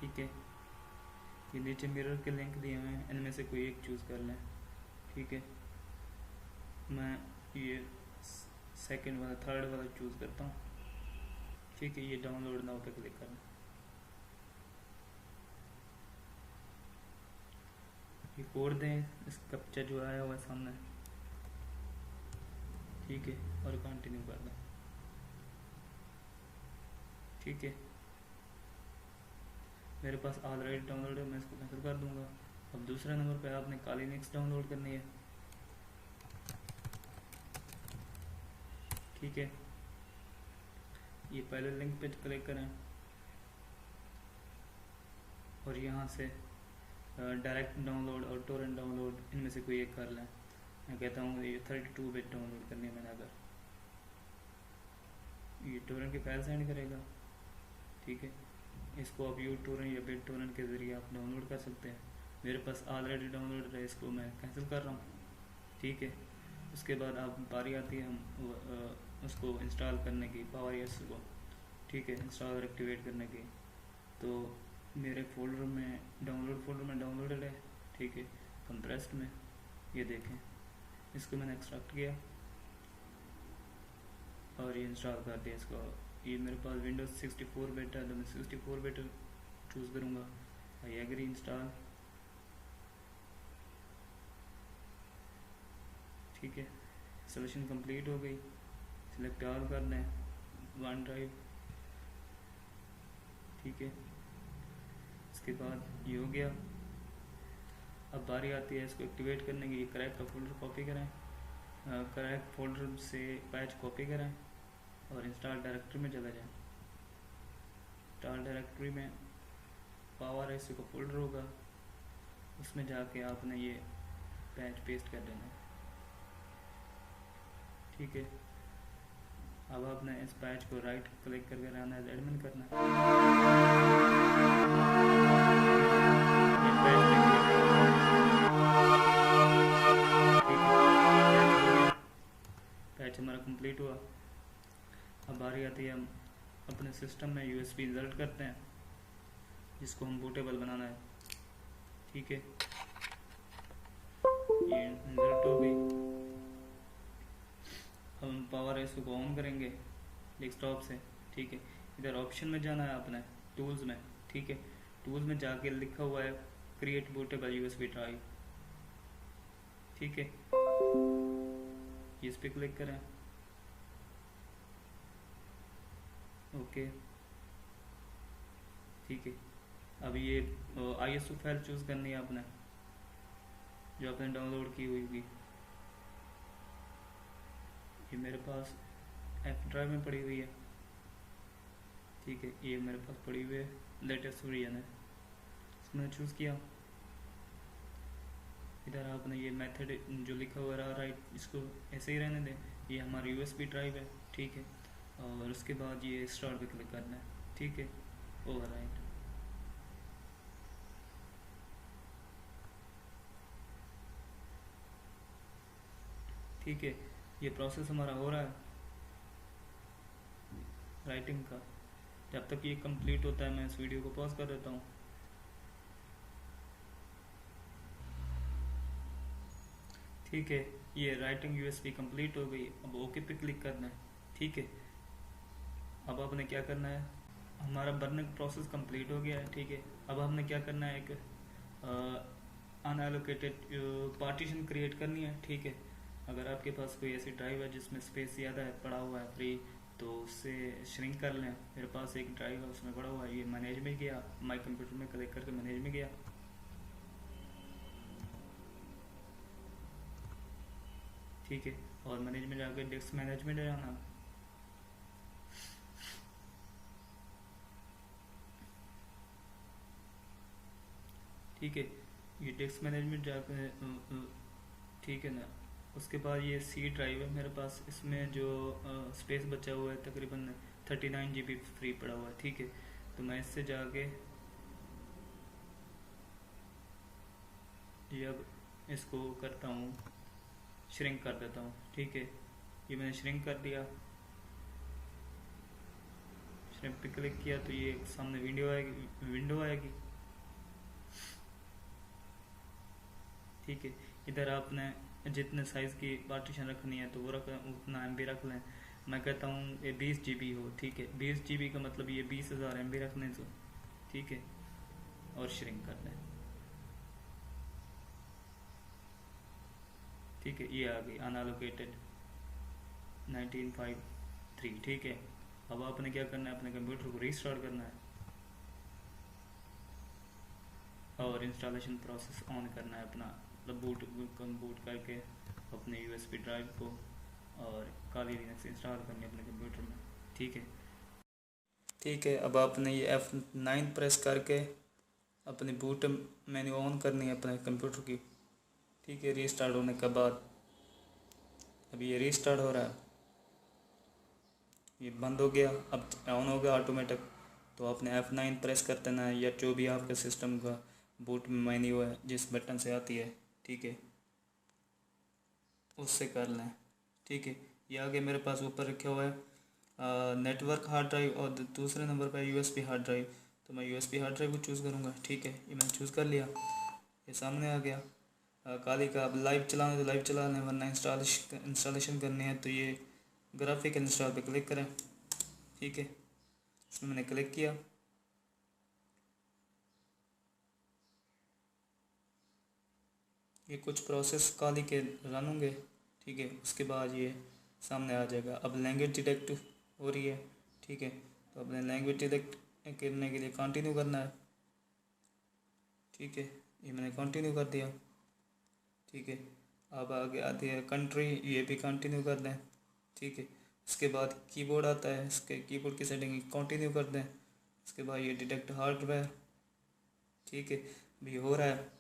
ठीक है, ये नीचे मिरर के लिंक दिए हुए हैं, इनमें से कोई एक चूज़ कर लें। ठीक है, मैं ये सेकंड वाला थर्ड वाला चूज़ करता हूँ। ठीक है, ये डाउनलोड नाउ पे क्लिक करना। ये कोड दें, इस कैप्चा जो आया हुआ है सामने। ठीक है, और कंटिन्यू कर दें। ठीक है, मेरे पास ऑलरेडी डाउनलोड है, मैं इसको कैंसिल कर दूंगा। अब दूसरे नंबर पे आपने काली लिंक्स डाउनलोड करनी है। ठीक है, ये पहले लिंक पे क्लिक करें और यहाँ से डायरेक्ट डाउनलोड और टोरेंट डाउनलोड, इनमें से कोई एक कर लें। मैं कहता हूँ ये 32 बिट डाउनलोड करनी है मैंने। अगर ये टोरेंट की फाइल सेंड करेगा। ठीक है, इसको आप यू टोरेंट या बिट टोरेंट के ज़रिए आप डाउनलोड कर सकते हैं। मेरे पास ऑलरेडी डाउनलोड है, इसको मैं कैंसिल कर रहा हूँ। ठीक है, उसके बाद आप बारी आती है हम उसको इंस्टॉल करने की, PowerES को। ठीक है, इंस्टॉल और एक्टिवेट करने की। तो मेरे फोल्डर में डाउनलोड फोल्डर में डाउनलोडेड है। ठीक है, कंप्रेस्ड में ये देखें, इसको मैंने एक्सट्रैक्ट किया और ये इंस्टॉल कर दिया इसको। ये मेरे पास विंडोज 64 बिट है, तो मैं 64 बिट चूज़ करूँगा। I agree, install. ठीक है, इंस्टॉलेशन कंप्लीट हो गई। सिलेक्ट ऑल कर दें, वन ड्राइव। ठीक है, इसके बाद ये हो गया। अब बारी आती है इसको एक्टिवेट करने की। क्रैक का फोल्डर कॉपी करें, क्रैक फोल्डर से पैच कॉपी करें और इंस्टॉल डायरेक्टरी में चले जाएं। इंस्टॉल डायरेक्टरी में PowerES का फोल्डर होगा, उसमें जाके आपने ये पैच पेस्ट कर देना। ठीक है, अब आपने इस पैच को राइट क्लिक करके रन एज एडमिन करना है। पैच हमारा कंप्लीट हुआ। अब बारी आती है हम अपने सिस्टम में USB इंसर्ट करते हैं, जिसको हम बूटेबल बनाना है। ठीक है, ये इंसर्ट हो गई। अब हम PowerES को ऑन करेंगे डेस्कटॉप से। ठीक है, इधर ऑप्शन में जाना है अपने टूल्स में। ठीक है, टूल्स में जाके लिखा हुआ है क्रिएट बूटेबल USB ड्राइव। ठीक है, इस पे क्लिक करें। ओके, ठीक है, अब ये ISO फाइल चूज़ करनी है आपने, जो आपने डाउनलोड की हुई होगी। ये मेरे पास F ड्राइव में पड़ी हुई है। ठीक है, ये मेरे पास पड़ी हुई है, लेटेस्ट वर्जन है, इसमें चूज़ किया। इधर आपने ये मेथड जो लिखा हुआ है राइट, इसको ऐसे ही रहने दें। ये हमारा USB ड्राइव है। ठीक है, और उसके बाद ये स्टार्ट पे क्लिक करना है। ठीक है, ओवरराइट। ठीक है, ये प्रोसेस हमारा हो रहा है राइटिंग का। जब तक ये कंप्लीट होता है मैं इस वीडियो को पॉज कर देता हूँ। ठीक है, ये राइटिंग USB कंप्लीट हो गई। अब ओके पे क्लिक करना है। ठीक है, अब आपने क्या करना है, हमारा बर्निंग प्रोसेस कंप्लीट हो गया है। ठीक है, अब हमने क्या करना है, एक अनएलोकेटेड पार्टीशन क्रिएट करनी है। ठीक है, अगर आपके पास कोई ऐसी ड्राइव है जिसमें स्पेस ज़्यादा है, पड़ा हुआ है फ्री, तो उससे श्रिंक कर लें। मेरे पास एक ड्राइव है, उसमें पड़ा हुआ है। ये मैनेज में गया, माई कंप्यूटर में क्लिक करके मैनेज में गया। ठीक है, और मैनेज में जाकर डिस्क मैनेजमेंट जाना। ठीक है, ये डिस्क मैनेजमेंट जाकर, ठीक है ना। उसके बाद ये C ड्राइव है मेरे पास, इसमें जो स्पेस बचा हुआ है तकरीबन 39 GB फ्री पड़ा हुआ है। ठीक है, तो मैं इससे जाके ये अब इसको करता हूँ, श्रिंक कर देता हूँ। ठीक है, ये मैंने श्रिंक कर दिया। श्रिम्प पे क्लिक किया तो ये सामने विंडो आएगी। ठीक है, इधर आपने जितने साइज़ की पार्टीशन रखनी है तो वो रख, उतना MB रख लें। मैं कहता हूँ ये 20 GB हो। ठीक है, 20 GB का मतलब ये 20,000 MB रखने से। ठीक है, और श्रिंक कर लें। ठीक है, ये आ गई अनएलोकेटेड 1953। ठीक है, अब आपने क्या करना है, अपने कंप्यूटर को रीस्टार्ट करना है और इंस्टॉलेशन प्रोसेस ऑन करना है अपना, मतलब बूट करके अपने USB ड्राइव को और काली लिनक्स इंस्टॉल करनी है अपने कंप्यूटर में। ठीक है, अब आपने ये F9 प्रेस करके अपनी बूट मेन्यू ऑन करनी है अपने कंप्यूटर की। ठीक है, रीस्टार्ट होने के बाद अभी ये रीस्टार्ट हो रहा है, ये बंद हो गया, अब ऑन हो गया ऑटोमेटिक। तो आपने F9 प्रेस कर देना है या जो भी आपके सिस्टम का बूट मेन्यू है जिस बटन से आती है। ठीक है, उससे कर लें। ठीक है, ये आगे मेरे पास ऊपर रखा हुआ है नेटवर्क हार्ड ड्राइव और दूसरे नंबर पर USB हार्ड ड्राइव। तो मैं USB हार्ड ड्राइव को चूज़ करूँगा। ठीक है, ये मैंने चूज़ कर लिया, ये सामने आ गया काली का। अब लाइव चलाना है तो लाइव चला लें, वरना इंस्टॉलेशन करनी है तो ये ग्राफिक इंस्टॉल पे क्लिक करें। ठीक है, इसमें मैंने क्लिक किया, ये कुछ प्रोसेस काली के रन होंगे। ठीक है, उसके बाद ये सामने आ जाएगा। अब लैंग्वेज डिटेक्ट हो रही है। ठीक है, तो अपने लैंग्वेज डिटेक्ट करने के लिए कंटिन्यू करना है। ठीक है, ये मैंने कंटिन्यू कर दिया। ठीक है, अब आगे आती है कंट्री, ये भी कंटिन्यू कर दें। ठीक है, उसके बाद कीबोर्ड आता है, इसके कीबोर्ड की सेटिंग कंटिन्यू कर दें। उसके बाद ये डिटेक्ट हार्डवेयर। ठीक है, भी हो रहा है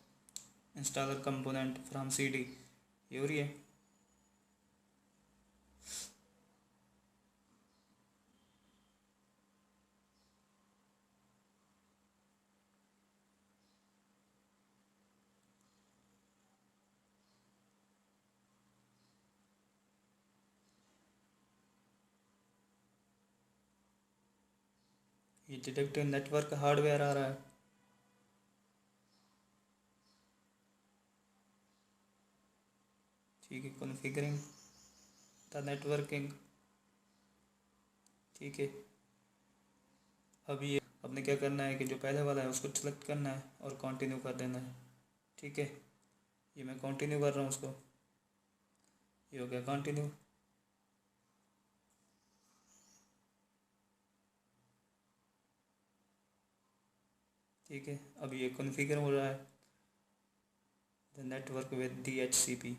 इंस्टॉलर कंपोनेंट फ्रॉम CD, ये हो रही है। ये डिटेक्ट नेटवर्क हार्डवेयर आ रहा है। ठीक है, कॉन्फ़िगरिंग द नेटवर्किंग। ठीक है, अब ये आपने क्या करना है कि जो पहले वाला है उसको सेलेक्ट करना है और कंटिन्यू कर देना है। ठीक है, ये मैं कंटिन्यू कर रहा हूँ उसको, ये हो गया कंटिन्यू। ठीक है, अब ये कॉन्फ़िगर हो रहा है द नेटवर्क विद DHCP।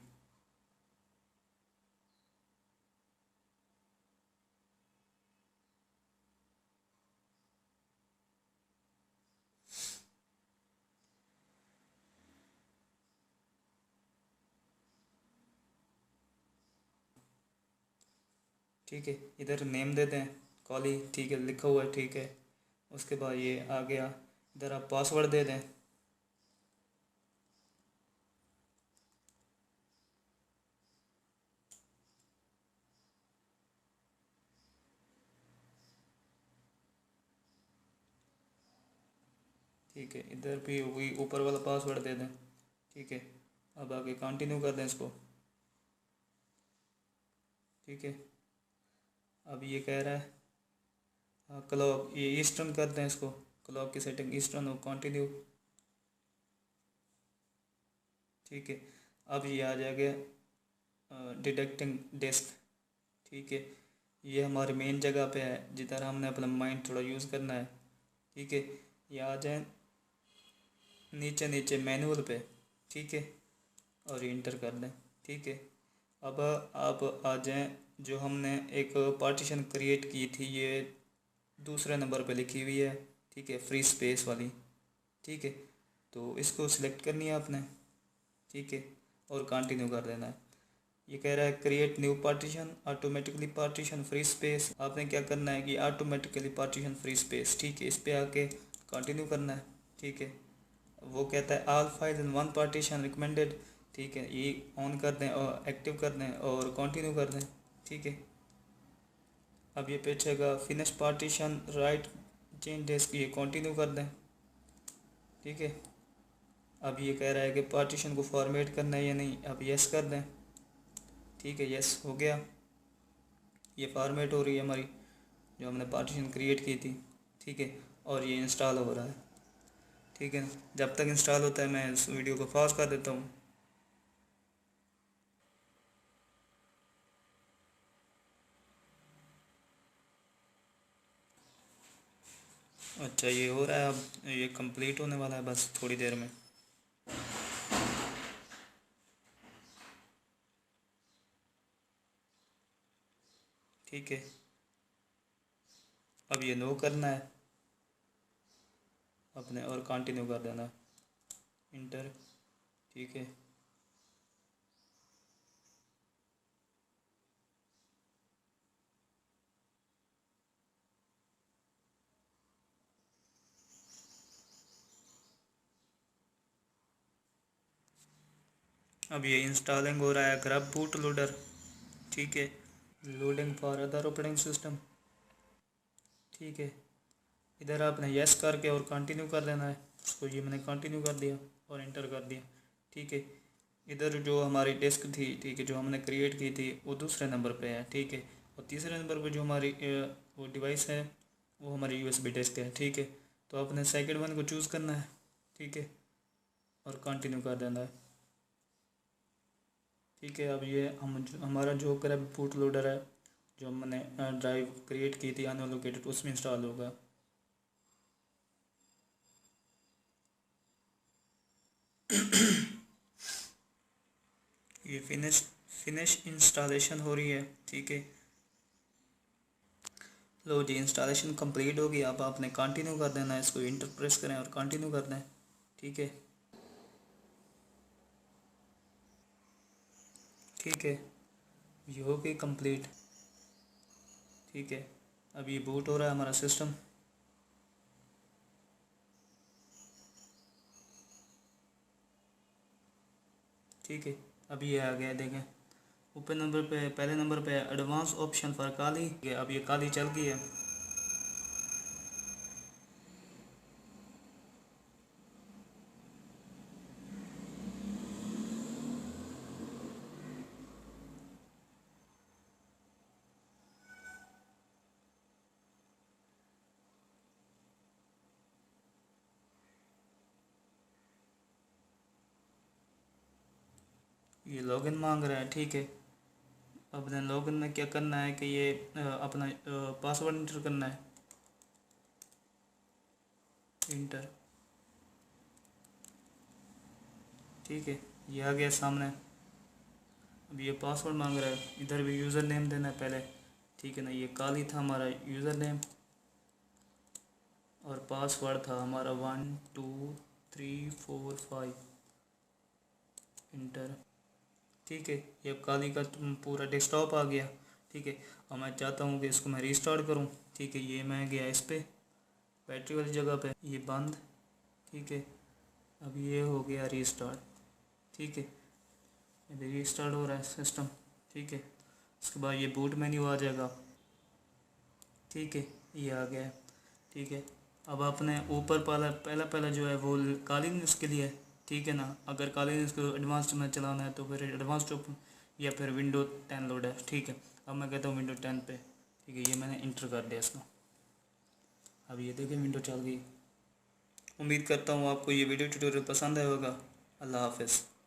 ठीक है, इधर नेम दे दें कॉली। ठीक है, लिखा हुआ है। ठीक है, उसके बाद ये आ गया, इधर आप पासवर्ड दे दें। ठीक है, इधर भी वही ऊपर वाला पासवर्ड दे दें। ठीक है, अब आगे कंटिन्यू कर दें इसको। ठीक है, अब ये कह रहा है क्लॉक, ये ईस्टर्न कर दें इसको, क्लॉक की सेटिंग ईस्टर्न हो, कंटिन्यू। ठीक है, अब ये आ जाएगा डिटेक्टिंग डिस्क। ठीक है, ये हमारे मेन जगह पे है जिधर हमने अपना माइंड थोड़ा यूज़ करना है। ठीक है, ये आ जाए नीचे नीचे मैनुअल पे। ठीक है, और इंटर कर दें। ठीक है, अब आप आ जाएं, जो हमने एक पार्टीशन क्रिएट की थी ये दूसरे नंबर पे लिखी हुई है। ठीक है, फ्री स्पेस वाली। ठीक है, तो इसको सिलेक्ट करनी है आपने। ठीक है, और कंटिन्यू कर देना है। ये कह रहा है create new partition, automatically partition free space. आपने क्या करना है कि ऑटोमेटिकली पार्टीशन फ्री स्पेस। ठीक है, इस पे आके कंटिन्यू करना है। ठीक है, वो कहता है all file in one partition recommended. ठीक है, ये ऑन कर दें और एक्टिव कर दें और कंटिन्यू कर दें। ठीक है, अब ये पूछेगा finish partition right change desk, ये कंटिन्यू कर दें। ठीक है, अब ये कह रहा है कि पार्टीशन को फॉर्मेट करना है या नहीं, अब यस कर दें। ठीक है, यस हो गया, ये फॉर्मेट हो रही है हमारी जो हमने पार्टीशन क्रिएट की थी। ठीक है, और ये इंस्टॉल हो रहा है। ठीक है, जब तक इंस्टॉल होता है मैं इस वीडियो को पॉज कर देता हूँ। अच्छा, ये हो रहा है, अब ये कंप्लीट होने वाला है बस थोड़ी देर में। ठीक है, अब ये नो करना है अपने और कंटिन्यू कर देना, इंटर। ठीक है, अब ये इंस्टॉलिंग हो रहा है ग्रब बूट लोडर। ठीक है, loading for other operating system. ठीक है, इधर आपने यस करके और कंटिन्यू कर देना है उसको, ये मैंने कंटिन्यू कर दिया और इंटर कर दिया। ठीक है, इधर जो हमारी डिस्क थी, ठीक है, जो हमने क्रिएट की थी वो दूसरे नंबर पे है। ठीक है, और तीसरे नंबर पे जो हमारी वो डिवाइस है वो हमारी यूएसबी डिस्क है। ठीक है, तो आपने सेकंड वन को चूज़ करना है। ठीक है, और कंटिन्यू कर देना है। ठीक है, अब ये हमारा जो ग्रैब बूट लोडर है जो हमने ड्राइव क्रिएट की थी अनएलोकेटेड, उसमें इंस्टॉल होगा। ये फिनिश इंस्टॉलेशन हो रही है। ठीक है, लो जी, इंस्टॉलेशन कंप्लीट होगी। अब आपने कंटिन्यू कर देना है, इसको इंटर प्रेस करें और कंटिन्यू कर दें। ठीक है, ठीक है, ये हो गई कंप्लीट। ठीक है, अब ये बूट हो रहा है हमारा सिस्टम। ठीक है, अब ये आ गया, देखें ऊपर नंबर पे पहले नंबर पे एडवांस ऑप्शन फॉर काली, अब ये काली चल गई है। ये लॉगिन मांग रहा है। ठीक है, अपने लॉगिन में क्या करना है कि ये अपना पासवर्ड इंटर करना है, इंटर। ठीक है, ये आ गया सामने। अब ये पासवर्ड मांग रहा है, इधर भी यूज़र नेम देना है पहले। ठीक है ना, ये काली था हमारा यूज़र नेम और पासवर्ड था हमारा 12345, इंटर। ठीक है, ये काली का पूरा डेस्कटॉप आ गया। ठीक है, अब मैं चाहता हूँ कि इसको मैं रीस्टार्ट करूँ। ठीक है, ये मैं गया इस पर बैटरी वाली जगह पे, ये बंद। ठीक है, अब ये हो गया रीस्टार्ट। ठीक है, अभी रीस्टार्ट हो रहा है सिस्टम। ठीक है, उसके बाद ये बूट मेन्यू आ जाएगा। ठीक है, ये आ गया है। ठीक है, अब आपने ऊपर पहला पहला पहला जो है वो काली न्यूज़ के लिए है। ठीक है ना, अगर काली न्यूज़ को एडवांस्ड में चलाना है तो फिर एडवांस्ड ओपन या फिर विंडो 10 लोड है। ठीक है, अब मैं कहता हूँ विंडो 10 पे। ठीक है, ये मैंने इंटर कर दिया इसको। अब ये देखिए विंडो चल गई। उम्मीद करता हूँ आपको ये वीडियो ट्यूटोरियल पसंद आया होगा। अल्लाह हाफिज़।